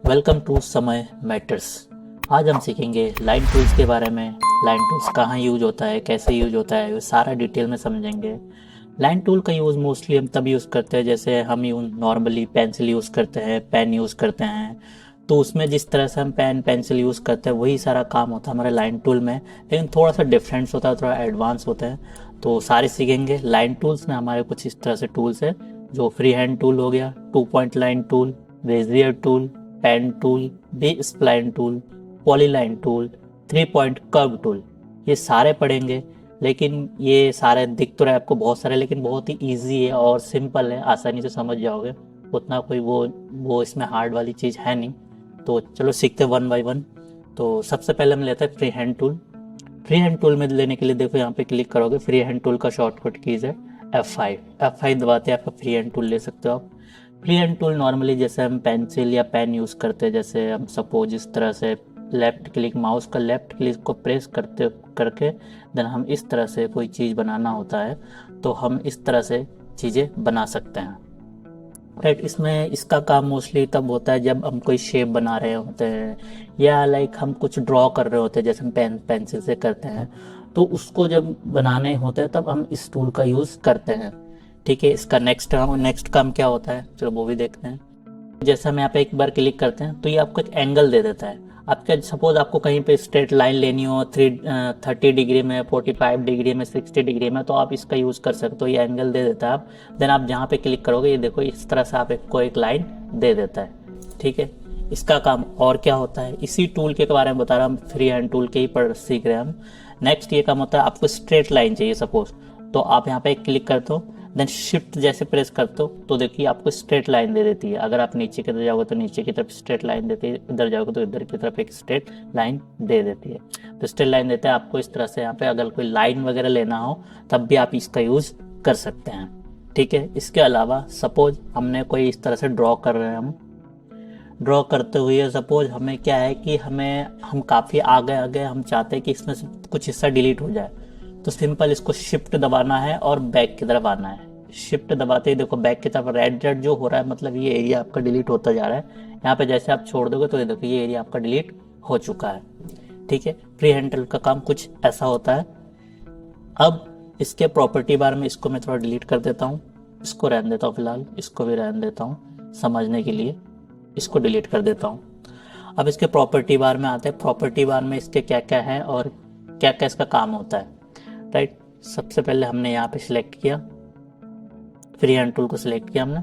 Welcome to समय matters. आज हम सीखेंगे लाइन टूल्स के बारे में। लाइन टूल्स कहाँ यूज होता है, कैसे यूज होता है, वो सारा डिटेल में समझेंगे। लाइन टूल का यूज़ मोस्टली हम तब यूज़ करते हैं जैसे हम यूँ नॉर्मली पेंसिल यूज़ करते हैं, पेन यूज़ करते हैं। तो उसमें जिस तरह से हम पेन पेंसिल यूज़ करते हैं वही सारा काम होता है हमारे लाइन टूल में, लेकिन थोड़ा सा डिफरेंस होता है, थोड़ा एडवांस होता है। तो सारे सीखेंगे। लाइन टूल्स में हमारे कुछ इस तरह से टूल्स है, जो फ्री हैंड टूल हो गया, 2 point line tool, Bezier tool, pen tool, B spline tool, polyline tool, 3 point curve tool, ये सारे पढ़ेंगे। लेकिन ये सारे दिख तो रहे आपको बहुत सारे, लेकिन बहुत ही इजी है और सिंपल है, आसानी से समझ जाओगे। उतना कोई वो इसमें हार्ड वाली चीज़ है नहीं। तो चलो सीखते वन बाय वन। तो सबसे पहले हम लेते हैं free hand tool. Free hand tool में लेने के लिए देखो यहाँ पे क्लिक करोगे, फ्री हैंड टूल का शॉर्टकट कीज है F5 दबाते आपका फ्री हैंड टूल ले सकते हो आप। फ्री हैंड टूल नॉर्मली जैसे हम पेंसिल या पेन यूज़ करते हैं, जैसे हम सपोज इस तरह से लेफ्ट क्लिक, माउस का लेफ्ट क्लिक को प्रेस करते करके देन हम इस तरह से कोई चीज़ बनाना होता है, तो हम इस तरह से चीज़ें बना सकते हैं। राइट, इसमें इसका काम मोस्टली तब होता है जब हम कोई शेप बना रहे होते हैं या लाइक हम कुछ ड्रॉ कर रहे होते हैं, जैसे हम पेंसिल से करते हैं। तो उसको जब बनाने होते हैं तब हम इस टूल का यूज़ करते हैं। ठीक है, इसका नेक्स्ट काम क्या होता है, चलो वो भी देखते हैं। जैसे हम यहाँ पे एक बार क्लिक करते हैं तो ये आपको एक एंगल दे देता है। आपके सपोज आपको कहीं पे स्ट्रेट लाइन लेनी हो 30 डिग्री में, 45 डिग्री में, 60 डिग्री में, तो आप इसका यूज़ कर सकते हो। ये एंगल दे देता है आप। देन आप जहाँ पे क्लिक करोगे ये देखो इस तरह से आप एक लाइन दे देता है। ठीक है, इसका काम और क्या होता है, इसी टूल के बारे में बता रहा हूँ, फ्री हैंड टूल के ही पढ़ सीख रहे हैं हम। नेक्स्ट ये काम होता है, आपको स्ट्रेट लाइन चाहिए सपोज, तो आप यहाँ पे क्लिक करते हो, देन शिफ्ट जैसे प्रेस करते हो तो देखिए आपको स्ट्रेट लाइन दे देती है। अगर आप नीचे की तरफ जाओगे तो नीचे की तरफ स्ट्रेट लाइन देती है, इधर जाओगे तो इधर की तरफ एक स्ट्रेट लाइन दे देती है। तो स्ट्रेट लाइन देते हैं आपको इस तरह से। यहाँ पे अगर कोई लाइन वगैरह लेना हो तब भी आप इसका यूज़ कर सकते हैं। ठीक है, इसके अलावा सपोज हमने कोई इस तरह से ड्रॉ कर रहे हैं, हम ड्रॉ करते हुए सपोज हमें क्या है कि हम काफ़ी आगे आगे हम चाहते हैं कि इसमें से कुछ हिस्सा डिलीट हो जाए, तो सिंपल इसको शिफ्ट दबाना है और बैक की तरफ आना है। शिफ्ट दबाते ही देखो बैक की तरफ रेड रेड जो हो रहा है, मतलब ये एरिया आपका डिलीट होता जा रहा है। यहाँ पे जैसे आप छोड़ दोगे तो ये देखो ये एरिया आपका डिलीट हो चुका है। ठीक है, फ्री हैंड टूल का काम कुछ ऐसा होता है। अब इसके प्रॉपर्टी बार में इसको मैं थोड़ा डिलीट कर देता हूँ, इसको रहने देता हूँ फिलहाल, इसको भी रहने देता हूँ समझने के लिए, इसको डिलीट कर देता हूँ। अब इसके प्रॉपर्टी बार में आते हैं। प्रॉपर्टी बार में इसके क्या क्या है और क्या क्या इसका काम होता है। राइट, सबसे पहले हमने यहाँ पे सिलेक्ट किया, फ्री हैंड टूल को सिलेक्ट किया हमने।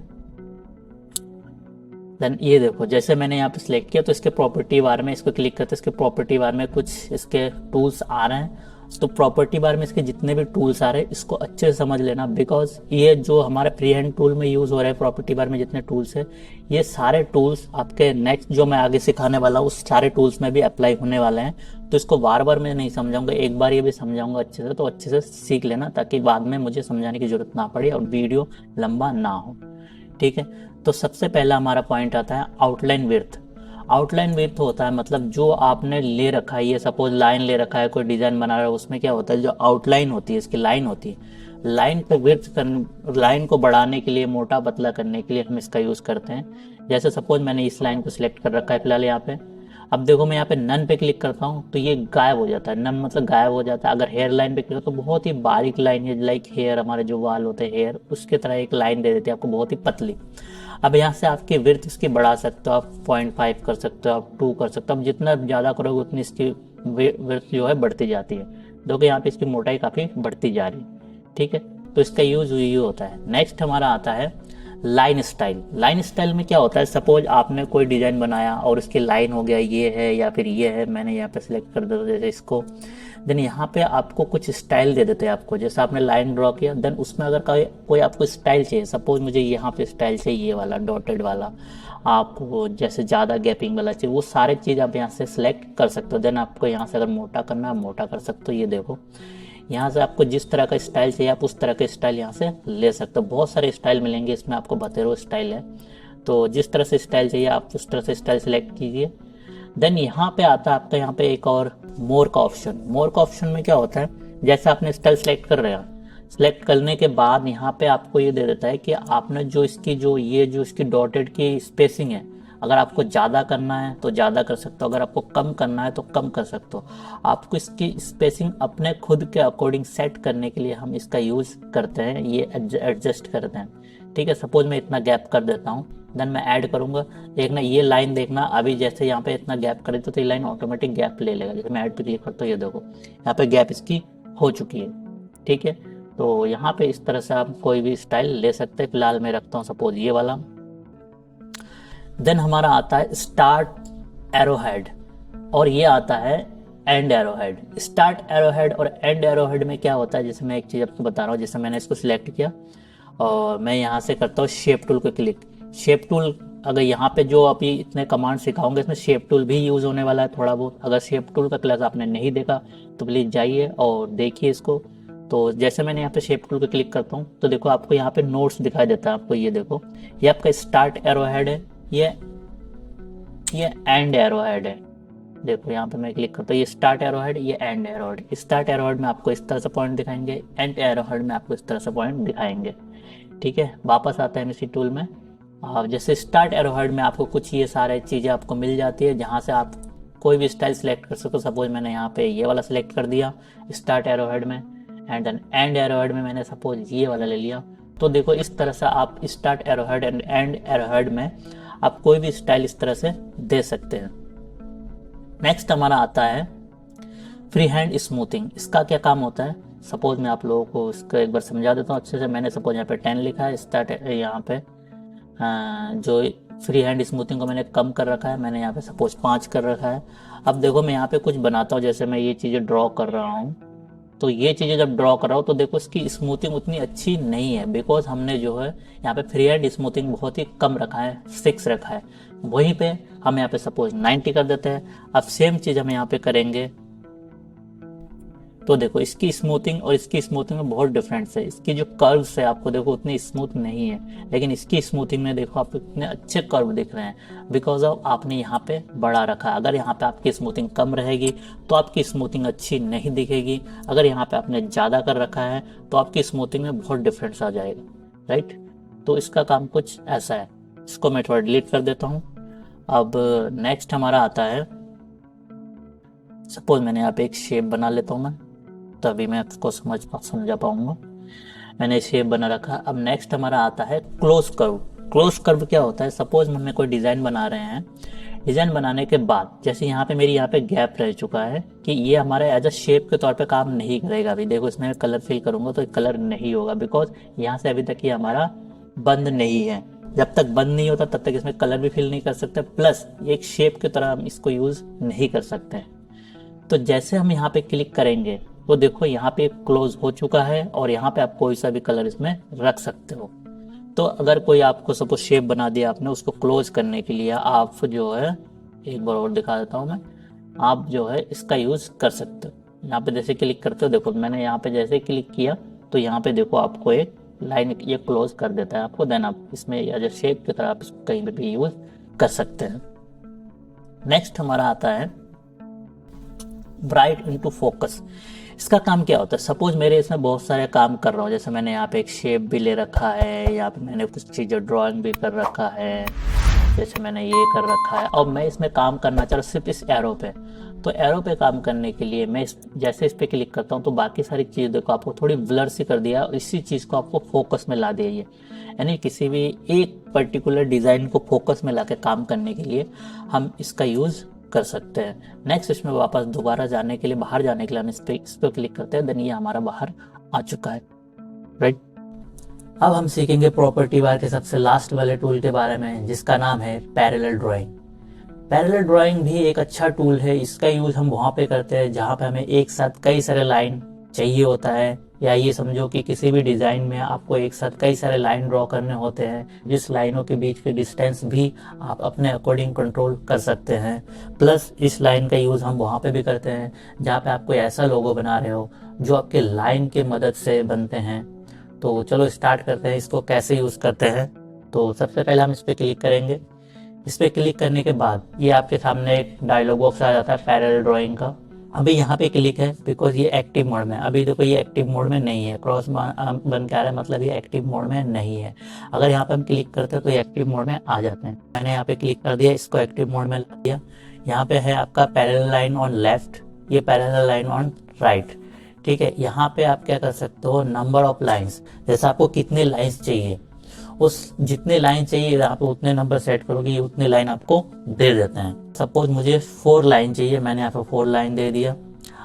देन ये देखो जैसे मैंने यहाँ पे सिलेक्ट किया तो इसके प्रॉपर्टी बार में इसको क्लिक करते इसके प्रॉपर्टी बार में कुछ इसके टूल्स आ रहे हैं। तो प्रॉपर्टी बार में इसके जितने भी टूल्स आ रहे हैं इसको अच्छे से समझ लेना, बिकॉज ये जो हमारे फ्री हैंड टूल में यूज हो रहे हैं प्रॉपर्टी बार में जितने टूल्स है, ये सारे टूल्स आपके नेक्स्ट जो मैं आगे सिखाने वाला हूँ उस सारे टूल्स में भी अप्लाई होने वाले हैं। तो इसको बार बार मैं नहीं समझाऊंगा, एक बार ये भी समझाऊंगा अच्छे से, तो अच्छे से सीख लेना ताकि बाद में मुझे समझाने की जरूरत ना पड़े और वीडियो लंबा ना हो। ठीक है, तो सबसे पहला हमारा पॉइंट आता है आउटलाइन विड्थ। आउटलाइन विड्थ होता है मतलब जो आपने ले रखा है, ये सपोज लाइन ले रखा है, कोई डिजाइन बना रहा है, उसमें क्या होता है जो आउटलाइन होती है, इसकी लाइन होती है, लाइन को लाइन को बढ़ाने के लिए, मोटा पतला करने के लिए हम इसका यूज करते हैं। जैसे सपोज मैंने इस लाइन को सिलेक्ट कर रखा है फिलहाल यहाँ पे। अब देखो मैं यहाँ पे नन पे क्लिक करता हूँ तो ये गायब हो जाता है, नन मतलब गायब हो जाता है। अगर हेयर लाइन पे क्लिक तो बहुत ही बारीक लाइन है, लाइक हेयर, हमारे जो वाल होते हैं हेयर, उसके तरह एक लाइन दे देती है आपको बहुत ही पतली। अब यहाँ से आपकी विड्थ इसकी बढ़ा सकते हो आप, 0.5 कर सकते हो आप, 2 कर सकते हो। अब जितना ज़्यादा करोगे उतनी इसकी विड्थ जो है बढ़ती जाती है। देखो यहाँ पे इसकी मोटाई काफ़ी बढ़ती जा रही है। ठीक है, तो इसका यूज ये होता है। नेक्स्ट हमारा आता है लाइन स्टाइल। लाइन स्टाइल में क्या होता है, सपोज आपने कोई डिजाइन बनाया और उसकी लाइन हो गया ये है या फिर ये है, मैंने यहाँ पे सिलेक्ट कर दिया जैसे इसको। देन यहाँ पे आपको कुछ स्टाइल दे देते हैं आपको, जैसे आपने लाइन ड्रॉ किया, देन उसमें अगर कोई आपको स्टाइल चाहिए, सपोज मुझे यहाँ पे स्टाइल चाहिए ये वाला डॉटेड वाला, आपको जैसे ज़्यादा गैपिंग वाला चाहिए, वो सारे चीज़ आप यहाँ से सिलेक्ट कर सकते हो। देन आपको यहाँ से अगर मोटा करना है मोटा कर सकते हो। ये देखो यहाँ से आपको जिस तरह का स्टाइल चाहिए आप उस तरह का स्टाइल यहाँ से ले सकते हो। बहुत सारे स्टाइल मिलेंगे इसमें आपको, बतेरो स्टाइल है, तो जिस तरह से स्टाइल चाहिए आप उस तरह से स्टाइल सेलेक्ट कीजिए। देन यहाँ पे आता है आपका यहाँ पे एक और मोर का ऑप्शन। मोर का ऑप्शन में क्या होता है, जैसे आपने स्टाइल सेलेक्ट कर रहे हैं, सेलेक्ट करने के बाद यहाँ पे आपको ये दे देता है कि आपने जो इसकी जो इसकी डॉटेड की स्पेसिंग है, अगर आपको ज़्यादा करना है तो ज़्यादा कर सकते हो, अगर आपको कम करना है तो कम कर सकते हो। आपको इसकी स्पेसिंग अपने खुद के अकॉर्डिंग सेट करने के लिए हम इसका यूज़ करते हैं, ये एडजस्ट करते हैं। ठीक है, सपोज मैं इतना गैप कर देता हूँ, देन मैं ऐड करूँगा। देखना ये लाइन, देखना अभी जैसे यहाँ पे इतना गैप करे तो ये लाइन ऑटोमेटिक गैप ले लेगा। जैसे मैं ऐड पे क्लिक करता हूँ, ये देखो यहाँ पे गैप इसकी हो चुकी है। ठीक है, तो यहाँ पे इस तरह से आप कोई भी स्टाइल ले सकते हैं। फिलहाल मैं रखता हूँ सपोज ये वाला। देन हमारा आता है स्टार्ट एरो हेड और ये आता है and arrow head. Start arrow head और एंड एरो हेड में क्या होता है, जैसे मैं एक चीज़ आपको बता रहा हूँ। जैसे मैंने इसको सिलेक्ट किया और मैं यहाँ से करता हूँ शेप टूल को क्लिक। शेप टूल, अगर यहाँ पे जो अभी इतने कमांड सिखाऊंगे इसमें शेप टूल भी यूज़ होने वाला है थोड़ा बहुत। अगर शेप टूल का क्लास आपने नहीं देखा तो प्लीज़ जाइए और देखिए इसको। तो जैसे मैंने यहाँ पे शेप टूल पे क्लिक करता हूँ तो देखो आपको यहाँ पे नोट्स दिखाई देता है। आपको ये देखो, ये आपका स्टार्ट एरो हेड है, ये एंड एरो हेड है। देखो यहाँ पे मैं क्लिक करता हूँ, ये स्टार्ट एरो हेड, ये and arrow head. Start arrow head में आपको इस तरह से पॉइंट दिखाएंगे, एंड एरो हेड में आपको इस तरह से पॉइंट दिखाएंगे। ठीक है, वापस आता है इसी टूल में। जैसे स्टार्ट एरो हेड में आपको कुछ ये सारे चीज़ें आपको मिल जाती है जहाँ से आप कोई भी स्टाइल सेलेक्ट कर सकते हो। सपोज मैंने यहाँ पे ये वाला सेलेक्ट कर दिया स्टार्ट एरो हेड में, and then end arrow head में मैंने सपोज ये वाला ले लिया। तो देखो इस तरह से आप start arrow head and and arrow head में आप कोई भी स्टाइल इस तरह से दे सकते हैं। नेक्स्ट हमारा आता है फ्री हैंड स्मूथिंग। इसका क्या काम होता है, सपोज मैं आप लोगों को इसको एक बार समझा देता हूँ अच्छे से। मैंने सपोज यहाँ पे 10 लिखा है, स्टार्ट यहाँ पे जो फ्री हैंड स्मूथिंग को मैंने कम कर रखा है, मैंने यहाँ पे सपोज 5 कर रखा है। अब देखो मैं यहाँ पे कुछ बनाता हूँ, जैसे मैं ये चीज़ें ड्रॉ कर रहा हूँ, तो ये चीज़ें जब ड्रॉ कर रहा हूँ तो देखो इसकी स्मूथिंग उतनी अच्छी नहीं है, बिकॉज हमने जो है यहाँ पे फ्री हैंड स्मूथिंग बहुत ही कम रखा है, 6 रखा है। वहीं पे हम यहाँ पे सपोज 90 कर देते हैं। अब सेम चीज़ हम यहाँ पे करेंगे तो देखो इसकी स्मूथिंग और इसकी स्मूथिंग में बहुत डिफरेंस है। इसकी जो कर्व्स है आपको देखो उतनी स्मूथ नहीं है, लेकिन इसकी स्मूथिंग में देखो आपको इतने अच्छे कर्व दिख रहे हैं, बिकॉज ऑफ आपने यहाँ पे बढ़ा रखा है। अगर यहाँ पे आपकी स्मूथिंग कम रहेगी तो आपकी स्मूथिंग अच्छी नहीं दिखेगी। अगर यहाँ पे आपने ज़्यादा कर रखा है तो आपकी स्मूथिंग में बहुत डिफरेंस आ जाएगा, राइट। तो इसका काम कुछ ऐसा है। इसको मैं थोड़ा डिलीट कर देता हूँ। अब नेक्स्ट हमारा आता है, सपोज मैंने यहाँ पे एक शेप बना लेता हूँ मैं, तभी मैं इसको समझा पाऊंगा। मैंने शेप बना रखा। अब नेक्स्ट हमारा आता है क्लोज कर्व। क्लोज कर्व क्या होता है, सपोज हमें कोई डिज़ाइन बना रहे हैं। डिज़ाइन बनाने के बाद जैसे यहाँ पे मेरी यहाँ पे गैप रह चुका है कि ये हमारे एज अ शेप के तौर पे काम नहीं करेगा। अभी देखो इसमें कलर फिल करूंगा तो कलर नहीं होगा, बिकॉज यहाँ से अभी तक ये हमारा बंद नहीं है। जब तक बंद नहीं होता तब तक इसमें कलर भी फिल नहीं कर सकते, प्लस एक शेप की तरह हम इसको यूज़ नहीं कर सकते। तो जैसे हम यहाँ पे क्लिक करेंगे तो देखो यहाँ पे क्लोज हो चुका है और यहाँ पे आप कोई सा भी कलर इसमें रख सकते हो। तो अगर कोई आपको सपोज शेप बना दिया आपने, उसको क्लोज करने के लिए आप जो है, एक बार और दिखा देता हूँ मैं, आप जो है इसका यूज़ कर सकते हो। यहाँ पे जैसे क्लिक करते हो, देखो मैंने यहाँ पे जैसे क्लिक किया तो यहाँ पे देखो आपको एक लाइन ये क्लोज कर देता है आपको। देन आप इसमें एज अ शेप की तरह आप इसको कहीं पे भी यूज़ कर सकते हैं। नेक्स्ट हमारा आता है ब्राइट इनटू फोकस। इसका काम क्या होता है, सपोज मेरे इसमें बहुत सारे काम कर रहा हूँ। जैसे मैंने यहाँ पे एक शेप भी ले रखा है, यहाँ पे मैंने कुछ चीज़ें ड्राइंग भी कर रखा है, जैसे मैंने ये कर रखा है। और मैं इसमें काम करना चाह रहा हूँ सिर्फ इस एरो पे। तो एरो पे काम करने के लिए मैं जैसे इस पे क्लिक करता हूँ तो बाकी सारी चीज़ देखो आपको थोड़ी ब्लर सी कर दिया और इसी चीज़ को आपको फोकस में ला दिया। ये यानी किसी भी एक पर्टिकुलर डिज़ाइन को फोकस में ला के काम करने के लिए हम इसका यूज़ कर सकते हैं। नेक्स्ट इसमें वापस दोबारा जाने के लिए, बाहर जाने के लिए हम इस पे क्लिक करते हैं। देन ये हमारा बाहर आ चुका है, राइट। अब हम सीखेंगे प्रॉपर्टी बार के सबसे लास्ट वाले टूल के बारे में, जिसका नाम है पैरेलल ड्राइंग। पैरेलल ड्राइंग भी एक अच्छा टूल है। इसका यूज हम वहां पे करते हैं जहां पे हमें एक साथ कई सारे लाइन चाहिए होता है, या ये समझो कि किसी भी डिज़ाइन में आपको एक साथ कई सारे लाइन ड्रॉ करने होते हैं, जिस लाइनों के बीच के डिस्टेंस भी आप अपने अकॉर्डिंग कंट्रोल कर सकते हैं। प्लस इस लाइन का यूज़ हम वहाँ पे भी करते हैं जहाँ पे आप कोई ऐसा लोगो बना रहे हो जो आपके लाइन के मदद से बनते हैं। तो चलो स्टार्ट करते हैं, इसको कैसे यूज़ करते हैं। तो सबसे पहले हम इस पर क्लिक करेंगे। इस पर क्लिक करने के बाद ये आपके सामने एक डायलॉग बॉक्स आ जाता है पैरेलल ड्राइंग का, अभी यहाँ पे क्लिक है बिकॉज ये एक्टिव मोड में, अभी देखो ये एक्टिव मोड में नहीं है, क्रॉस बन के आ रहा है, मतलब ये एक्टिव मोड में नहीं है। अगर यहाँ पे हम क्लिक करते हैं तो ये एक्टिव मोड में आ जाते हैं। मैंने यहाँ पे क्लिक कर दिया, इसको एक्टिव मोड में ला दिया। यहाँ पे है आपका पैरेलल लाइन ऑन लेफ्ट, ये पैरेलल लाइन ऑन राइट। ठीक है, यहाँ पे आप क्या कर सकते हो, नंबर ऑफ लाइन्स, जैसे आपको कितने लाइन्स चाहिए, उस जितने लाइन चाहिए आप उतने नंबर सेट करोगे, ये उतने लाइन आपको दे देते हैं। सपोज मुझे 4 लाइन चाहिए, मैंने यहाँ पे 4 लाइन दे दिया।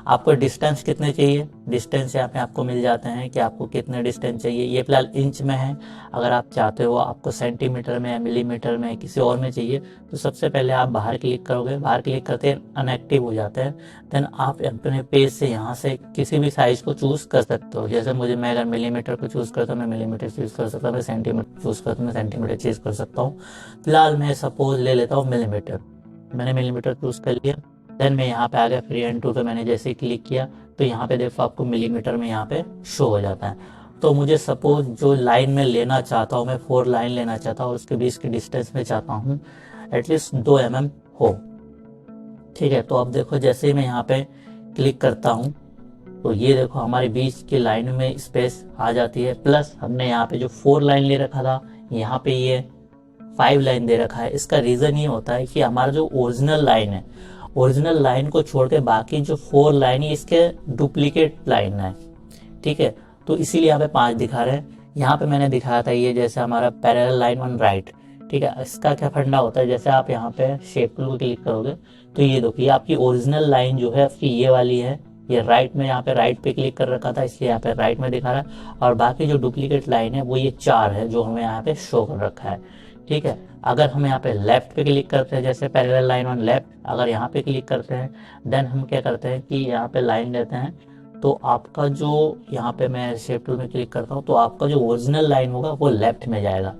आपको डिस्टेंस कितने चाहिए, डिस्टेंस यहाँ पे आपको मिल जाते हैं कि आपको कितने डिस्टेंस चाहिए। ये फिलहाल इंच में है, अगर आप चाहते हो आपको सेंटीमीटर में या मिलीमीटर में किसी और में चाहिए तो सबसे पहले आप बाहर क्लिक करोगे, बाहर क्लिक करते अनएक्टिव हो जाते हैं। देन आप अपने पेज से यहाँ से किसी भी साइज को चूज कर सकते हो। जैसे मुझे, मैं अगर मिलीमीटर को चूज करता हूँ मैं मिलीमीटर चूज कर सकता हूँ, मैं सेंटीमीटर चूज करता हूँ मैं सेंटीमीटर चूज कर सकता हूँ। फिलहाल मैं सपोज ले लेता हूँ मिलीमीटर, मैंने मिलीमीटर चूज कर लिया। देन मैं यहाँ पे आ गया फ्री हैंड टूल पे, मैंने जैसे ही क्लिक किया तो यहाँ पे देखो आपको मिलीमीटर में यहाँ पे शो हो जाता है। तो मुझे सपोज जो लाइन में लेना चाहता हूँ, मैं 4 लाइन लेना चाहता हूँ, उसके बीच की डिस्टेंस में चाहता हूँ एटलीस्ट 2 mm हो। ठीक है, तो अब देखो जैसे ही मैं यहाँ पे क्लिक करता हूँ तो ये देखो हमारे बीच की लाइन में स्पेस आ जाती है। प्लस हमने यहाँ पे जो 4 लाइन ले रखा था, यहाँ पे ये 5 लाइन दे रखा है। इसका रीजन ये होता है कि हमारा जो ओरिजिनल लाइन है, ओरिजिनल लाइन को छोड़ के बाकी जो 4 लाइन है इसके डुप्लीकेट लाइन है। ठीक है, तो इसीलिए यहाँ पे 5 दिखा रहे हैं। यहाँ पे मैंने दिखाया था ये जैसे हमारा पैरेलल लाइन ऑन राइट। ठीक है, इसका क्या फंडा होता है, जैसे आप यहाँ पे शेप टूल को क्लिक करोगे तो ये देखो ये आपकी ओरिजिनल लाइन जो है आपकी ये वाली है, ये राइट में, यहाँ पे राइट पे क्लिक कर रखा था इसलिए यहाँ पे राइट में दिखा रहा है। और बाकी जो डुप्लीकेट लाइन है वो ये 4 है जो हमें यहाँ पे शो कर रखा है। ठीक है, अगर हम यहाँ पे लेफ्ट पे क्लिक करते हैं, जैसे पैरेलल लाइन ऑन लेफ्ट, अगर यहाँ पे क्लिक करते हैं देन हम क्या करते हैं कि यहाँ पे लाइन लेते हैं तो आपका जो यहाँ पे मैं शेप टूल में क्लिक करता हूँ तो आपका जो ओरिजिनल लाइन होगा वो लेफ्ट में जाएगा।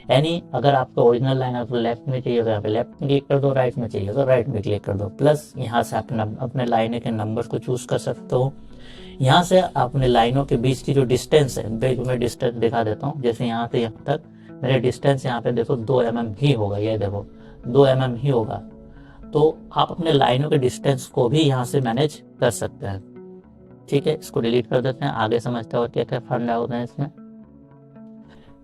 यानी अगर आपका ओरिजिनल लाइन आपको लेफ्ट में चाहिए तो यहाँ पे लेफ्ट में क्लिक कर दो, राइट में चाहिए तो राइट में क्लिक कर दो। प्लस यहाँ से अपने लाइन के नंबर को चूज कर सकते हो। यहाँ से अपने लाइनों के बीच की जो डिस्टेंस है, मैं डिस्टेंस दिखा देता हूँ। जैसे यहाँ से यहाँ तक मेरे डिस्टेंस यहाँ पे देखो 2 mm ही होगा, ये देखो 2 mm ही होगा। तो आप अपने लाइनों के डिस्टेंस को भी यहाँ से मैनेज कर सकते हैं। ठीक है, इसको डिलीट कर देते हैं, आगे समझते हैं और क्या क्या फंडा होता है इसमें।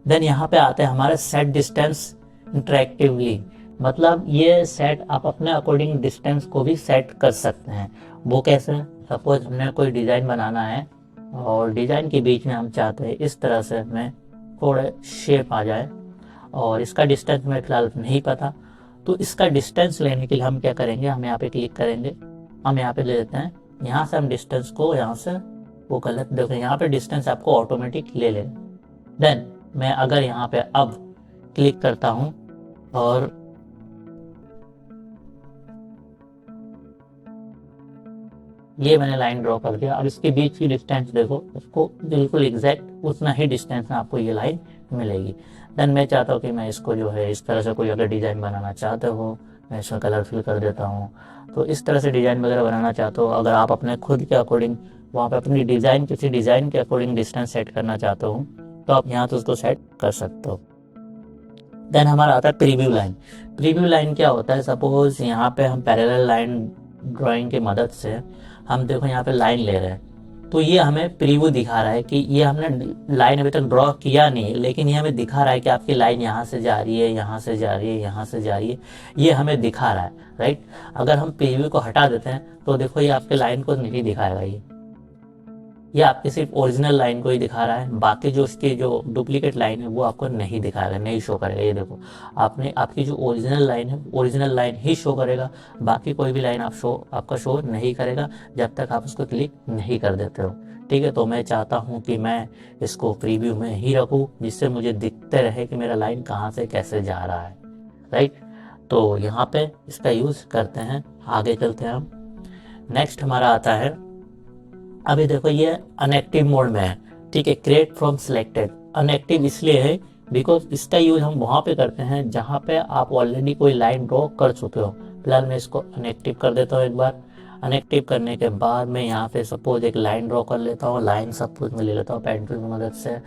देन यहाँ पे आते हैं हमारे सेट डिस्टेंस इंटरेक्टिवली, मतलब ये सेट आप अपने अकॉर्डिंग डिस्टेंस को भी सेट कर सकते हैं। वो कैसे, सपोज हमने कोई डिजाइन बनाना है और डिजाइन के बीच में हम चाहते हैं इस तरह से हमें थोड़े शेप आ जाए और इसका डिस्टेंस में फिलहाल नहीं पता, तो इसका डिस्टेंस लेने के लिए हम क्या करेंगे, हम यहाँ पे क्लिक करेंगे, हम यहाँ पे ले लेते हैं, यहाँ से हम डिस्टेंस को यहाँ से वो गलत देखो, यहाँ पे डिस्टेंस आपको ऑटोमेटिक ले लेगा। देन मैं अगर यहाँ पे अब क्लिक करता हूँ और ये मैंने लाइन ड्रॉ कर दिया, अब इसके बीच की डिस्टेंस देखो, उसको बिल्कुल एग्जैक्ट उतना ही डिस्टेंस में आपको ये लाइन मिलेगी। देन मैं चाहता हूँ कि मैं इसको जो है इस तरह से कोई अगर डिजाइन बनाना चाहते हो, मैं इसमें कलर फिल कर देता हूँ। तो इस तरह से डिजाइन वगैरह बनाना चाहते हो, अगर आप अपने खुद के अकॉर्डिंग वहाँ पे अपनी डिजाइन किसी डिजाइन के अकॉर्डिंग डिस्टेंस सेट करना चाहते हो तो आप यहाँ तो उसको सेट कर सकते हो। देन हमारा आता है प्रीव्यू लाइन। प्रीव्यू लाइन क्या होता है, सपोज यहाँ पे हम पैरेलल लाइन ड्राइंग की मदद से हम देखो यहाँ पे लाइन ले रहे हैं तो ये हमें प्रीव्यू दिखा रहा है कि ये हमने लाइन अभी तक ड्रॉ किया नहीं लेकिन ये हमें दिखा रहा है कि आपकी लाइन यहाँ से जा रही है, यहाँ से जा रही है, यहाँ से जा रही है, ये हमें दिखा रहा है, राइट। अगर हम प्रीव्यू को हटा देते हैं तो देखो ये आपके लाइन को नहीं दिखाएगा, ये आपकी सिर्फ ओरिजिनल लाइन को ही दिखा रहा है, बाकी जो इसकी जो डुप्लीकेट लाइन है वो आपको नहीं दिखाएगा, नहीं शो करेगा। ये देखो आपने आपकी जो ओरिजिनल लाइन है ओरिजिनल लाइन ही शो करेगा, बाकी कोई भी लाइन आपका शो नहीं करेगा जब तक आप उसको क्लिक नहीं कर देते हो। ठीक है, तो मैं चाहता हूँ कि मैं इसको प्रीव्यू में ही रखूँ जिससे मुझे दिखते रहे कि मेरा लाइन कहाँ से कैसे जा रहा है, राइट। तो यहाँ पे इसका यूज करते हैं, आगे चलते हैं हम। नेक्स्ट हमारा आता है, अभी देखो ये अनएक्टिव मोड में है। ठीक है, क्रिएट फ्रॉम सिलेक्टेड अनएक्टिव इसलिए है बिकॉज इसका यूज हम वहां पे करते हैं जहां पे आप ऑलरेडी कोई लाइन ड्रॉ कर चुके हो। फिलहाल मैं इसको अनएक्टिव कर देता हूँ एक बार। अनएक्टिव करने के बाद मैं यहाँ पे सपोज एक लाइन ड्रॉ कर लेता हूँ, लाइन सब कुछ मैं ले लेता हूँ पेन टूल की मदद से,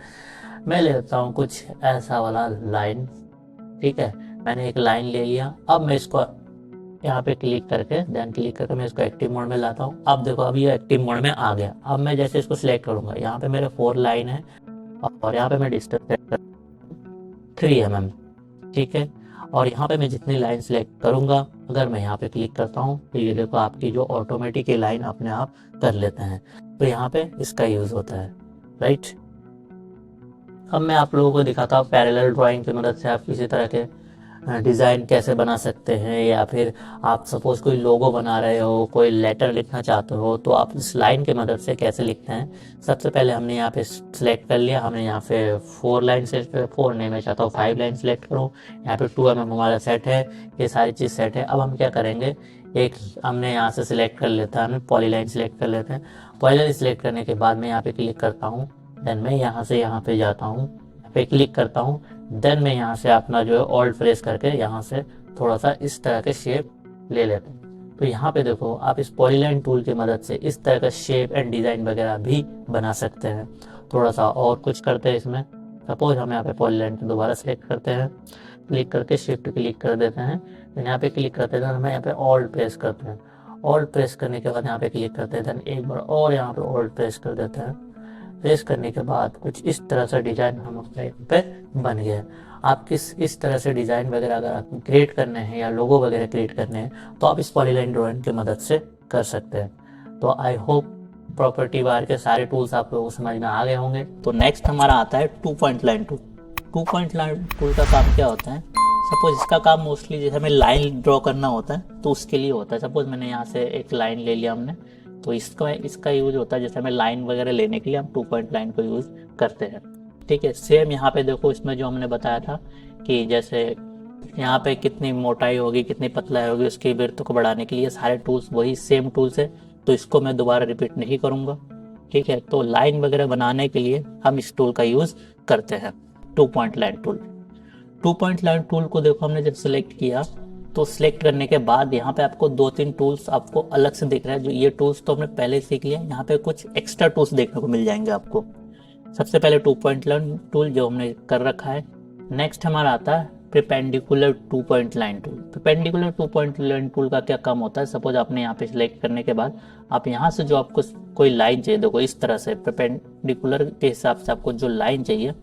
मैं ले लेता हूँ कुछ ऐसा वाला लाइन। ठीक है, मैंने एक लाइन ले लिया, अब मैं इसको यहाँ पे क्लिक करके देन क्लिक करके मैं इसको एक्टिव मोड में लाता हूँ। अब देखो अब ये एक्टिव मोड में आ गया। अब मैं जैसे इसको सिलेक्ट करूँगा, यहाँ पे मेरे 4 लाइन है और यहाँ पे मैं डिस्टेंस सेट कर 3 mm, ठीक है। और यहाँ पे मैं जितनी लाइन सिलेक्ट करूँगा, अगर मैं यहाँ पे क्लिक करता हूँ तो ये देखो आपकी जो ऑटोमेटिक लाइन अपने आप कर लेते हैं। तो यहाँ पे इसका यूज़ होता है, राइट। अब मैं आप लोगों को दिखाता हूँ पैरेलल ड्राइंग की मदद से आप किसी तरह के डिज़ाइन कैसे बना सकते हैं, या फिर आप सपोज कोई लोगो बना रहे हो, कोई लेटर लिखना चाहते हो, तो आप इस लाइन की मदद से कैसे लिखते हैं। सबसे पहले हमने यहाँ पे सिलेक्ट कर लिया, हमने यहाँ पे 4 लाइन सेट, 4 नहीं मैं चाहता हूँ 5 लाइन सेलेक्ट करूँ। यहाँ पे 2 mm हमारा सेट है, ये सारी चीज़ सेट है। अब हम क्या करेंगे, एक हमने यहाँ से सिलेक्ट कर लेता है, हमें पॉलीलाइन सिलेक्ट कर लेते हैं। पॉलीलाइन सिलेक्ट करने के बाद मैं यहाँ पे क्लिक करता हूँ, देन मैं यहाँ से यहाँ पे जाता हूँ, यहाँ पे क्लिक करता हूँ, देन मैं यहाँ से अपना जो है ऑल्ट प्रेस करके यहाँ से थोड़ा सा इस तरह के शेप ले लेते हैं। तो यहाँ पे देखो आप इस पॉलीलाइन टूल की मदद से इस तरह का शेप एंड डिज़ाइन वगैरह भी बना सकते हैं। थोड़ा सा और कुछ करते हैं इसमें, सपोज हम यहाँ पे पॉलीलाइन को दोबारा सेलेक्ट करते हैं, क्लिक करके शिफ्ट क्लिक कर देते हैं, देन यहाँ पे क्लिक करते हैं, हमें यहाँ पे ऑल्ट प्रेस करते हैं। ऑल्ट प्रेस करने के बाद यहाँ पे क्लिक करते हैं, देन एक बार और यहाँ पे ऑल्ट प्रेस कर देते हैं। प्रेस करने के बाद कुछ इस तरह से डिज़ाइन हम अपने पे बन गया। आप इस तरह से डिज़ाइन वगैरह अगर आप क्रिएट करने हैं या लोगो वगैरह क्रिएट करने हैं तो आप इस पॉलीलाइन ड्राइंग की मदद से कर सकते हैं। तो आई होप प्रॉपर्टी बार के सारे टूल्स आप लोगों को समझ में आ गए होंगे। तो नेक्स्ट हमारा आता है 2 point line tool. 2 point line tool का काम क्या होता है, सपोज इसका काम मोस्टली जैसे हमें लाइन ड्रॉ करना होता है तो उसके लिए होता है। सपोज मैंने यहाँ से एक लाइन ले लिया हमने, तो इसका यूज होता है जैसे हमें लाइन वगैरह लेने के लिए हम 2 पॉइंट लाइन को यूज करते हैं, ठीक है। सेम यहाँ पे देखो इसमें जो हमने बताया था कि जैसे यहाँ पे कितनी मोटाई होगी कितनी पतला होगी, उसकी विड्थ को बढ़ाने के लिए सारे टूल्स वही सेम टूल्स है, तो इसको मैं दोबारा रिपीट नहीं करूँगा, ठीक है। तो लाइन वगैरह बनाने के लिए हम इस टूल का यूज करते हैं, 2 point line tool. 2 point line tool को देखो हमने जब सिलेक्ट किया तो सिलेक्ट करने के बाद यहाँ पे आपको 2-3 टूल्स आपको अलग से दिख रहा है। जो ये टूल्स तो हमने पहले ही सीख लिया, यहाँ पे कुछ एक्स्ट्रा टूल्स देखने को मिल जाएंगे आपको। सबसे पहले 2 पॉइंट लाइन टूल जो हमने कर रखा है। नेक्स्ट हमारा आता है perpendicular 2 point line tool. Perpendicular 2 point line tool का क्या काम होता है, सपोज आपने यहाँ पे सिलेक्ट करने के बाद आप यहाँ से जो आपको कोई लाइन चाहिए, देखो इस तरह से परपेंडिकुलर के हिसाब से आपको जो लाइन चाहिए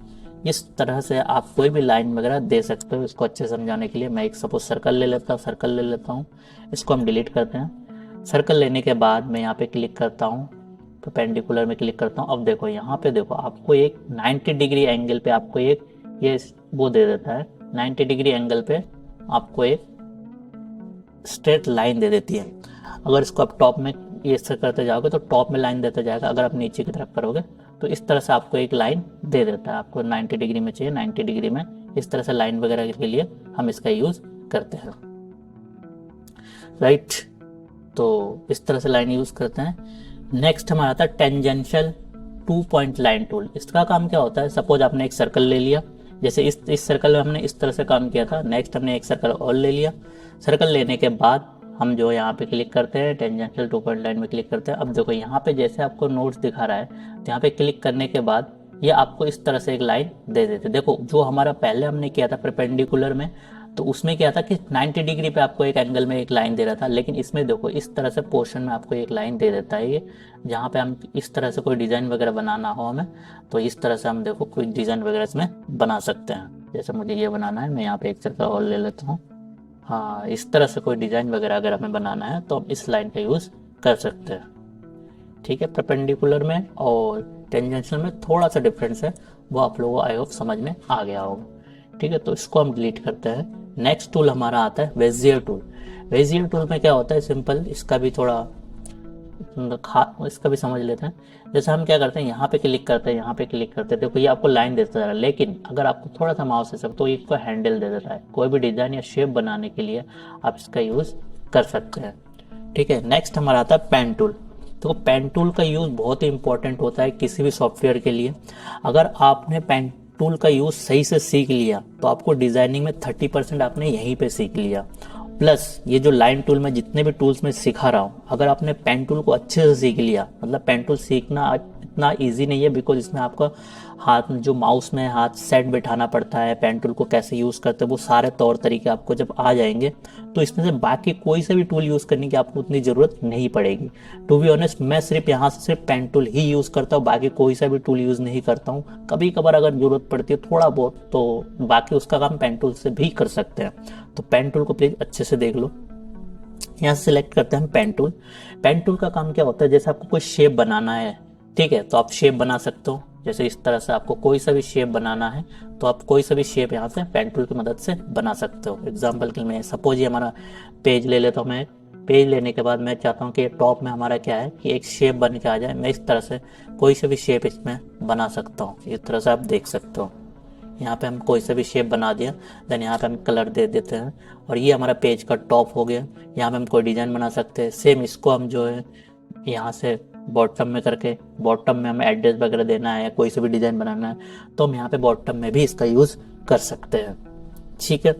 इस तरह से आप कोई भी लाइन वगैरह दे सकते हो। इसको अच्छे समझाने के लिए मैं एक सपोज सर्कल ले लेता हूँ, इसको हम डिलीट करते हैं। सर्कल लेने के बाद मैं यहाँ पे क्लिक करता हूँ, परपेंडिकुलर में क्लिक करता हूँ। अब देखो यहाँ पे देखो आपको एक 90 डिग्री एंगल पे आपको एक ये वो दे देता है, 90 डिग्री एंगल पे आपको एक स्ट्रेट लाइन दे देती है। अगर इसको आप टॉप में ये करते जाओगे तो टॉप में लाइन देता जाएगा, अगर आप नीचे की तरफ करोगे तो इस तरह से आपको एक लाइन दे देता है। आपको 90 डिग्री में चाहिए, 90 डिग्री में इस तरह से लाइन वगैरह के लिए हम इसका यूज करते हैं, राइट। तो इस तरह से लाइन यूज करते हैं। नेक्स्ट हमारा आता है टेंजेंशियल 2 पॉइंट लाइन टूल। इसका काम क्या होता है, सपोज आपने एक सर्कल ले लिया, जैसे इस सर्कल में हमने इस तरह से काम किया था। नेक्स्ट हमने एक सर्कल और ले लिया। सर्कल लेने के बाद हम जो यहाँ पे क्लिक करते हैं, टेंजेंशियल 2 पॉइंट लाइन में क्लिक करते हैं। अब देखो यहाँ पे जैसे आपको नोट्स दिखा रहा है, तो यहाँ पे क्लिक करने के बाद ये आपको इस तरह से एक लाइन दे देते। देखो जो हमारा पहले हमने किया था परपेंडिकुलर में, तो उसमें क्या था कि 90 डिग्री पे आपको एक एंगल में एक लाइन दे रहा था, लेकिन इसमें देखो इस तरह से पोर्शन में आपको एक लाइन दे देता है। ये जहाँ पे हम इस तरह से कोई डिज़ाइन वगैरह बनाना हो हमें, तो इस तरह से हम देखो कोई डिज़ाइन वगैरह इसमें बना सकते हैं। जैसे मुझे ये बनाना है, मैं यहाँ पे एक सर्कल और ले लेता हूँ। हाँ, इस तरह से कोई डिज़ाइन वगैरह अगर हमें बनाना है तो हम इस लाइन का यूज़ कर सकते हैं, ठीक है। परपेंडिकुलर में और टेंजेंशियल में थोड़ा सा डिफरेंस है, वो आप लोगों को आई होप समझ में आ गया होगा, ठीक है। तो इसको हम डिलीट करते हैं। नेक्स्ट टूल हमारा आता है बेजियर टूल। बेजियर टूल में क्या होता है, सिंपल, इसका भी थोड़ा इसका भी समझ लेते हैं। जैसे हम क्या करते हैं, यहाँ पे क्लिक करते हैं, यहाँ पे क्लिक करते हैं, देखो ये आपको लाइन देता है, लेकिन अगर आपको थोड़ा सा माउस से सब तो इसको हैंडल दे देता है। कोई भी डिज़ाइन या शेप बनाने के लिए आप इसका यूज़ कर सकते हैं, ठीक है। नेक्स्ट हमारा आता है पेन टूल। तो पेन टूल का यूज़ बहुत ही इंपॉर्टेंट होता है किसी भी सॉफ्टवेयर के लिए। अगर आपने पेन टूल का यूज़ सही से सीख लिया तो आपको डिज़ाइनिंग में 30% आपने यहीं पे सीख लिया। प्लस ये जो लाइन टूल में जितने भी टूल्स मैं सिखा रहा हूँ, अगर आपने पेन टूल को अच्छे से सीख लिया, मतलब पेन टूल सीखना इतना इजी नहीं है, बिकॉज इसमें आपका हाथ जो माउस में हाथ सेट बिठाना पड़ता है, पेन टूल को कैसे यूज़ करते हैं वो सारे तौर तरीके आपको जब आ जाएंगे तो इसमें से बाकी कोई से भी टूल यूज़ करने की आपको उतनी ज़रूरत नहीं पड़ेगी। टू बी ऑनेस्ट मैं सिर्फ यहाँ से सिर्फ पेन टूल ही यूज़ करता हूँ, बाकी कोई सा भी टूल यूज़ नहीं करता हूँ। कभी कभार अगर ज़रूरत पड़ती है थोड़ा बहुत तो बाकी उसका काम पेन टूल से भी कर सकते हैं। तो पेन टूल को प्लीज़ अच्छे से देख लो। यहाँ से सिलेक्ट करते हैं हम पेन टूल। पेन टूल का काम क्या होता है, जैसे आपको कोई शेप बनाना है, ठीक है, तो आप शेप बना सकते हो। जैसे इस तरह से आपको कोई सा भी शेप बनाना है तो आप कोई सा भी शेप यहाँ से पेन टूल की मदद से बना सकते हो। एग्जाम्पल के लिए मैं सपोज ये हमारा पेज ले लेता हूँ। मैं पेज लेने के बाद मैं चाहता हूँ कि टॉप में हमारा क्या है कि एक शेप बन के आ जाए। मैं इस तरह से कोई सा भी शेप इसमें बना सकता हूँ। इस तरह से आप देख सकते हो। यहाँ पे हम कोई सा भी शेप बना दिया, देन यहाँ पे हम कलर दे देते हैं और ये हमारा पेज का टॉप हो गया। यहाँ पे हम कोई डिज़ाइन बना सकते हैं। सेम इसको हम जो है यहाँ से बॉटम में करके, बॉटम में हमें एड्रेस वगैरह देना है, कोई सा भी डिज़ाइन बनाना है तो हम यहाँ पे बॉटम में भी इसका यूज़ कर सकते हैं। ठीक है।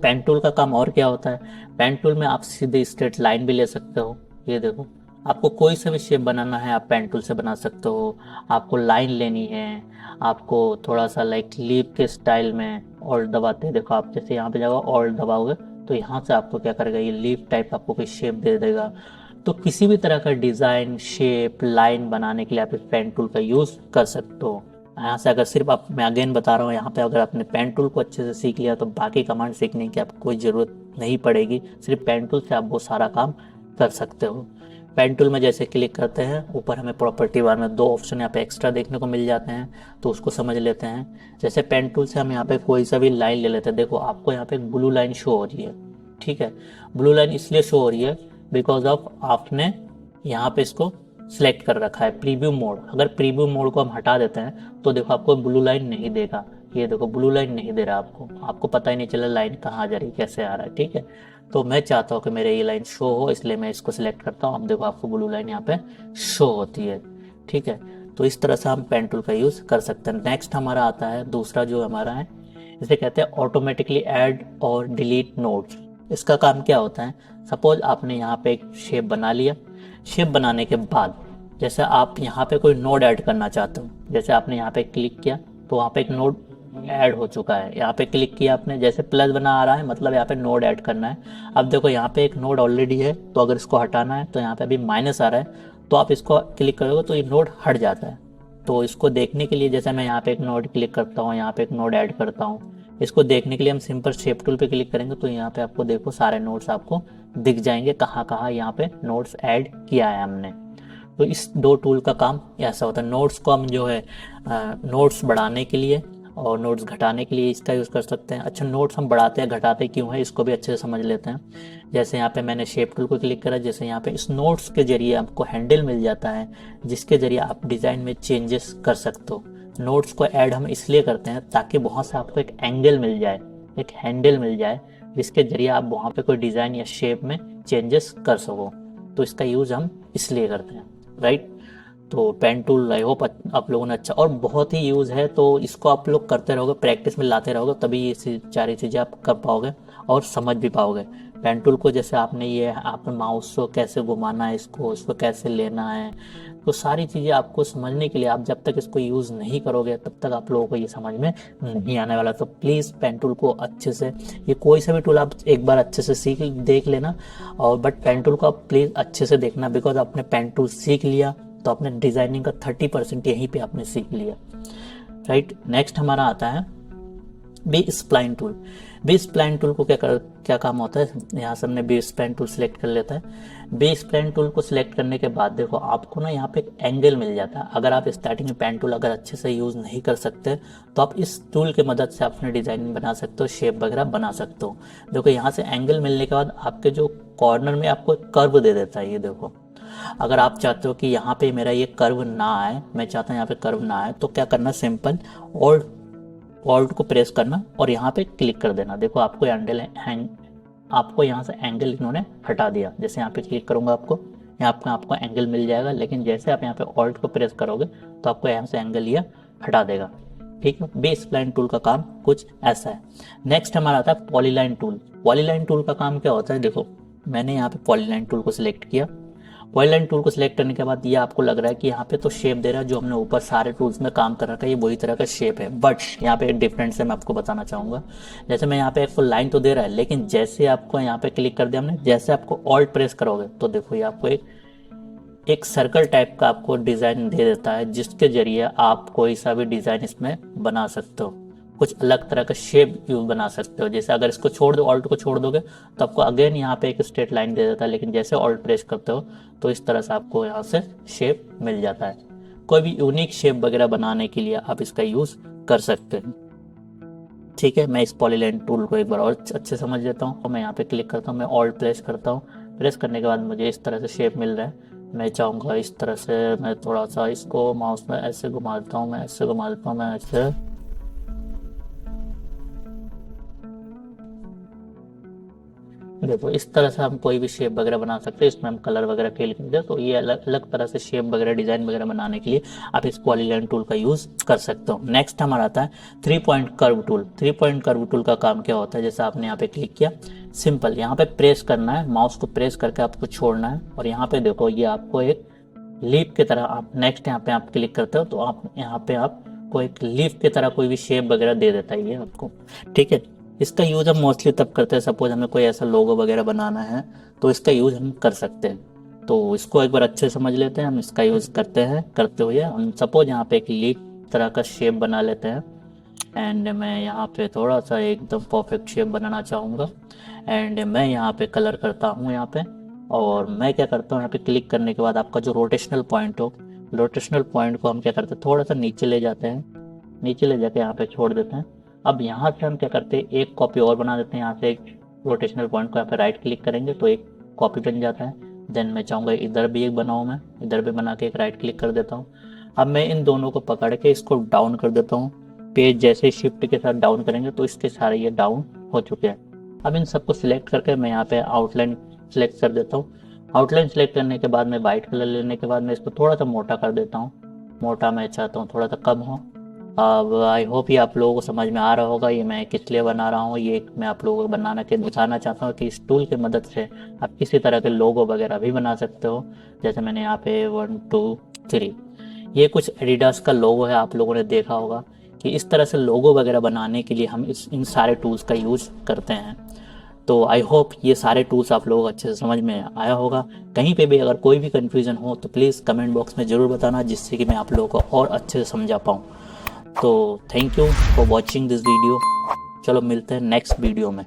पेन टूल का काम और क्या होता है, पेन टूल में आप सीधे स्ट्रेट लाइन भी ले सकते हो। ये देखो, आपको कोई सा भी शेप बनाना है आप पेन टूल से बना सकते हो। आपको लाइन लेनी है, आपको थोड़ा सा लाइक लीफ के स्टाइल में ऑल्ट दबाते हैं, देखो आप जैसे यहाँ पे जगह ऑल्ट दबाओगे तो यहाँ से आपको क्या करेगा, ये लीफ टाइप आपको कोई शेप दे देगा। तो किसी भी तरह का डिज़ाइन, शेप, लाइन बनाने के लिए आप इस पेन टूल का यूज़ कर सकते हो। यहाँ से अगर सिर्फ आप, मैं अगेन बता रहा हूँ, यहाँ पे अगर आपने पेन टूल को अच्छे से सीख लिया तो बाकी कमांड सीखने की आपको कोई ज़रूरत नहीं पड़ेगी। सिर्फ पेन टूल से आप वो सारा काम कर सकते हो। पेन टूल में जैसे क्लिक करते हैं ऊपर हमें प्रॉपर्टी बार में दो ऑप्शन यहाँ पे एक्स्ट्रा देखने को मिल जाते हैं, तो उसको समझ लेते हैं। जैसे पेन टूल से हम यहाँ पे कोई सा भी लाइन ले लेते हैं। देखो आपको यहाँ पे एक ब्लू लाइन शो हो रही है, ठीक है। ब्लू लाइन इसलिए शो हो रही है बिकॉज ऑफ आपने यहाँ पे इसको सिलेक्ट कर रखा है प्रीव्यू मोड। अगर प्रीव्यू मोड को हम हटा देते हैं तो देखो आपको ब्लू लाइन नहीं देगा। ये देखो ब्लू लाइन नहीं दे रहा आपको पता ही नहीं चला लाइन कहाँ जा रही, कैसे आ रहा है, ठीक है। तो मैं चाहता हूँ कि मेरे ये लाइन शो हो, इसलिए मैं इसको सिलेक्ट करता हूँ। अब देखो आपको ब्लू लाइन यहाँ पे शो होती है, ठीक है। तो इस तरह से हम पेन टूल का यूज़ कर सकते हैं। नेक्स्ट हमारा आता है दूसरा जो हमारा है, इसे कहते हैं ऑटोमेटिकली ऐड और डिलीट नोड्स। इसका काम क्या होता है, सपोज आपने यहाँ पे एक शेप बना लिया। शेप बनाने के बाद जैसे आप यहाँ पे कोई नोड ऐड करना चाहते हो, जैसे आपने यहाँ पे क्लिक किया तो वहाँ पे एक नोड ऐड हो चुका है। यहाँ पे क्लिक किया आपने, जैसे प्लस बना आ रहा है मतलब यहाँ पे नोड ऐड करना है। अब देखो यहाँ पे एक नोड ऑलरेडी है, तो अगर इसको हटाना है तो यहाँ पे अभी माइनस आ रहा है, तो आप इसको क्लिक करोगे तो ये नोड हट जाता है। तो इसको देखने के लिए जैसे मैं यहाँ पे एक नोड क्लिक करता हूँ, यहाँ पे एक नोड ऐड करता हूँ, इसको देखने के लिए हम सिंपल शेप टूल पे क्लिक करेंगे तो यहाँ पे आपको देखो सारे नोड्स आपको दिख जाएंगे, कहाँ कहाँ यहाँ पे नोड्स ऐड किया है हमने। तो इस दो टूल का काम ऐसा होता है। नोट्स को हम जो है नोट्स बढ़ाने के लिए और नोट्स घटाने के लिए इसका यूज़ कर सकते हैं। अच्छा, नोट्स हम बढ़ाते हैं घटाते क्यों है इसको भी अच्छे से समझ लेते हैं। जैसे यहाँ पे मैंने शेप टूल को क्लिक करा, जैसे यहाँ पे इस नोट्स के जरिए आपको हैंडल मिल जाता है जिसके जरिए आप डिज़ाइन में चेंजेस कर सकते हो। नोट्स को ऐड हम इसलिए करते हैं ताकि वहाँ से आपको एक एंगल मिल जाए, एक हैंडल मिल जाए जिसके जरिए आप वहाँ पे कोई डिज़ाइन या शेप में चेंजेस कर सको। तो इसका यूज़ हम इसलिए करते हैं, राइट। तो पेन टूल आई होप आप लोगों ने अच्छा और बहुत ही यूज़ है, तो इसको आप लोग करते रहोगे, प्रैक्टिस में लाते रहोगे, तभी ये सारी चीज़ें आप कर पाओगे और समझ भी पाओगे। पेन टूल को जैसे आपने ये आपने माउस को कैसे घुमाना है, इसको कैसे लेना है, तो सारी चीज़ें आपको समझने के लिए आप जब तक इसको यूज़ नहीं करोगे तब तक आप लोगों को ये समझ में नहीं आने वाला। तो प्लीज़ पेन टूल को अच्छे से, ये कोई सा भी टूल आप एक बार अच्छे से देख लेना, और बट पेन टूल को आप प्लीज़ अच्छे से देखना, बिकॉज आपने पेन टूल सीख लिया तो आपने डिज़ाइनिंग का 30% यहीं पे आपने सीख लिया, राइट। नेक्स्ट हमारा आता है B spline tool. B spline tool को क्या काम होता है, यहाँ से हमने बी स्प्लाइन टूल सेलेक्ट कर लेता है। बी स्प्लाइन टूल को सिलेक्ट करने के बाद देखो आपको ना यहाँ पे एक एंगल मिल जाता है। अगर आप स्टार्टिंग में पेन टूल अगर अच्छे से यूज़ नहीं कर सकते तो आप इस टूल की मदद से अपने डिज़ाइन बना सकते हो, शेप वगैरह बना सकते हो। देखो यहाँ से एंगल मिलने के बाद आपके जो कॉर्नर में आपको एक कर्व दे देता है। ये देखो, अगर आप चाहते हो कि यहाँ पे मेरा ये कर्व ना आए, मैं चाहता हूँ यहाँ पे कर्व ना आए, तो क्या करना, सिंपल ऑल्ट को प्रेस करना और यहाँ पे क्लिक कर देना। देखो आपको आपको यहाँ से एंगल इन्होंने हटा दिया। जैसे यहाँ पे क्लिक करूंगा आपको एंगल मिल जाएगा, लेकिन जैसे आप यहाँ पे ऑल्ट को प्रेस करोगे तो आपको यहाँ से एंगल ये हटा देगा, ठीक है। बी स्प्लाइन टूल का काम कुछ ऐसा है। नेक्स्ट हमारा आता है पॉलीलाइन टूल। पॉलीलाइन टूल का काम क्या होता है, देखो मैंने यहाँ पे पॉलीलाइन टूल को सिलेक्ट किया पॉलीलाइन टूल को सिलेक्ट करने के बाद ये आपको लग रहा है कि यहाँ पे तो शेप दे रहा है जो हमने ऊपर सारे टूल्स में काम कर रखा है, ये वही तरह का शेप है, बट यहाँ पे एक डिफरेंस है मैं आपको बताना चाहूँगा। जैसे मैं यहाँ पे आपको लाइन तो दे रहा है, लेकिन जैसे आपको यहाँ पे क्लिक कर दिया हमने, जैसे आपको ऑल्ट प्रेस करोगे तो देखो ये आपको एक सर्कल टाइप का आपको डिज़ाइन दे देता है, जिसके जरिए आप कोई सा भी डिज़ाइन इसमें बना सकते हो, कुछ अलग तरह का शेप यूज बना सकते हो। जैसे अगर इसको छोड़ दो, ऑल्ट को छोड़ दोगे तो आपको अगेन यहाँ पे एक स्ट्रेट लाइन दे देता है, लेकिन जैसे ऑल्ट प्रेस करते हो तो इस तरह से आपको यहाँ से शेप मिल जाता है। कोई भी यूनिक शेप वगैरह बनाने के लिए आप इसका यूज कर सकते हैं। ठीक है, मैं इस पॉलीलाइन टूल को एक बार और अच्छे समझ लेता हूँ। मैं यहाँ पे क्लिक करता हूँ, मैं ऑल्ट प्रेस करता हूँ, प्रेस करने के बाद मुझे इस तरह से शेप मिल रहा है। मैं चाहूँगा इस तरह से मैं थोड़ा सा इसको माउस में ऐसे घुमा देता हूँ, मैं ऐसे घुमा देता हूँ, मैं ऐसे, देखो इस तरह से हम कोई भी शेप वगैरह बना सकते हैं। इसमें हम कलर वगैरह फिल कर दे, तो ये अलग अलग तरह से शेप वगैरह डिजाइन वगैरह बनाने के लिए आप इस पॉलीलाइन टूल का यूज कर सकते हो। नेक्स्ट हमारा आता है 3 point curve tool. 3 point curve tool का काम क्या होता है, जैसे आपने यहाँ पे क्लिक किया, सिंपल यहाँ पे प्रेस करना है, माउस को प्रेस करके आपको छोड़ना है, और यहाँ पे देखो ये आपको एक लीफ की तरह, आप नेक्स्ट यहाँ पे आप क्लिक करते हो तो आप यहाँ पे आपको एक लीफ की तरह कोई भी शेप वगैरह दे देता है ये आपको। ठीक है, इसका यूज हम मोस्टली तब करते हैं, सपोज हमें कोई ऐसा लोगो वगैरह बनाना है तो इसका यूज हम कर सकते हैं। तो इसको एक बार अच्छे समझ लेते हैं, हम इसका यूज करते हैं। करते हुए हम सपोज यहाँ पे एक लीफ तरह का शेप बना लेते हैं, एंड मैं यहाँ पे थोड़ा सा एकदम परफेक्ट शेप बनाना चाहूँगा, एंड मैं यहाँ पे कलर करता हूँ यहाँ पे। और मैं क्या करता हूँ, यहाँ पे क्लिक करने के बाद आपका जो रोटेशनल पॉइंट हो, रोटेशनल पॉइंट को हम क्या करते हैं, थोड़ा सा नीचे ले जाते हैं, नीचे ले जाके यहाँ पे छोड़ देते हैं। अब यहाँ से हम क्या करते हैं, एक कॉपी और बना देते हैं। यहाँ से एक रोटेशनल पॉइंट को यहाँ पे राइट क्लिक करेंगे तो एक कॉपी बन जाता है। देन मैं चाहूँगा इधर भी एक बनाऊँ, मैं इधर भी बना के एक राइट क्लिक कर देता हूँ। अब मैं इन दोनों को पकड़ के इसको डाउन कर देता हूँ। पेज जैसे शिफ्ट के साथ डाउन करेंगे तो इसके सारे ये डाउन हो चुके हैं। अब इन सबको सिलेक्ट करके मैं यहाँ पे आउटलाइन सिलेक्ट कर देता हूँ। आउटलाइन सेलेक्ट करने के बाद मैं वाइट कलर लेने के बाद मैं इसको थोड़ा सा मोटा कर देता हूँ। मोटा मैं चाहता हूँ थोड़ा सा कम हो। अब आई होप ये आप लोगों को समझ में आ रहा होगा ये मैं किस लिए बना रहा हूँ। ये मैं आप लोगों को बनाना के दिखाना चाहता हूँ कि इस टूल की मदद से आप किसी तरह के लोगो वगैरह भी बना सकते हो। जैसे मैंने यहाँ पे 1 2 3 ये कुछ एडिडास का लोगो है, आप लोगों ने देखा होगा कि इस तरह से लोगो वगैरह बनाने के लिए हम इन सारे टूल्स का यूज करते हैं। तो आई होप ये सारे टूल्स आप लोगों को अच्छे से समझ में आया होगा। कहीं पे भी अगर कोई भी कन्फ्यूज़न हो तो प्लीज़ कमेंट बॉक्स में ज़रूर बताना, जिससे कि मैं आप लोगों को और अच्छे से समझा पाऊँ। तो thank you for watching this video. चलो मिलते हैं नेक्स्ट वीडियो में।